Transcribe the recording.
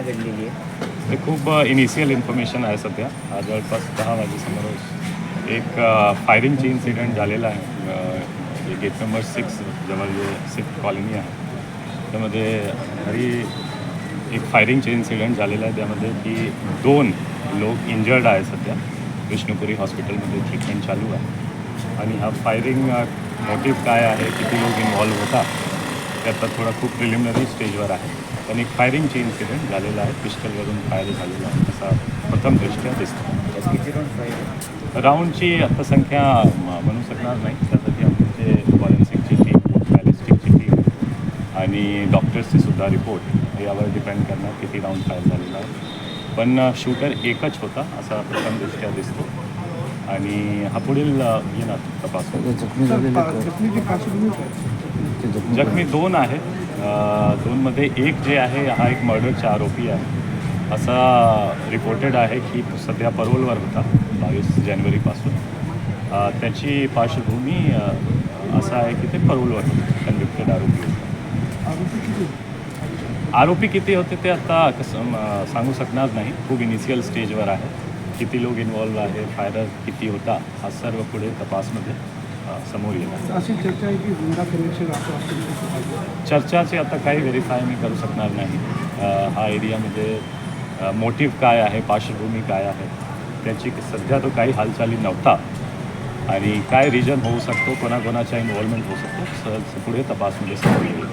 घडलेली आहे. ते खूप इनिशियल इन्फॉर्मेशन आहे सध्या. जवळपास 10 वाजेसमोर एक फायरिंगची इन्सिडेंट झालेला आहे. गेट नंबर 6 जवळ जे सिख कॉलनी आहे त्यामध्ये घरी एक फायरिंगचे इन्सिडेंट झालेला आहे. त्यामध्ये की 2 लोक इंजर्ड आहे सध्या. विष्णुपुरी हॉस्पिटलमध्ये ट्रीटमेंट चालू आहे. आणि हा फायरिंग मोटिव्ह काय आहे, किती लोक इन्व्हॉल्व होता ते आता थोडा खूप प्रिलिमिनरी स्टेजवर आहे. पण एक फायरिंगची इन्सिडेंट झालेला आहे. पिस्टलवरून फायर झालेला आहे असा प्रथम दृष्ट्या दिसतो. किती राऊंड फायर आहे? राऊंडची आता संख्या म्हणू शकणार नाही. त्यासाठी आमचे फॉरेन्सिकची टीम, बॅलिस्टिकची टीम आणि डॉक्टर्सचे सुद्धा रिपोर्ट यावर डिपेंड करणार किती राऊंड फायर झालेला आहे. पण शूटर एकच होता असा प्रथम दृष्ट्या दिसतो आणि हा पुढील येणार तपास. जखमी 2 आहेत. 2मध्ये एक जे आहे हा एक मर्डरचा आरोपी आहे असा रिपोर्टेड आहे की सध्या परोलवर होता 22 जानेवारीपासून. त्याची पार्श्वभूमी असा आहे की ते परोलवर होते, कन्व्हिक्टेड आरोपी होते. आरोपी किती होते ते आता सांगू शकणार नाही. खूप इनिशियल स्टेजवर आहे. किती लोक इन्व्हॉल्व आहे, फायरर किती होता हा सर्व पुढे तपासमध्ये समोर येणार. अशी चर्चा आहे की गुंडा कनेक्शन चर्चाचे आता काही व्हेरीफाय मी करू शकणार नाही. हा एरियामध्ये मोटिव्ह काय आहे, पार्श्वभूमी काय आहे त्याची सध्या तो काही हालचाली नव्हता आणि काय रिजन होऊ शकतो, कोणाकोणाचा इन्व्हॉल्वमेंट होऊ शकतो पुढे तपासमध्ये समोर येईल.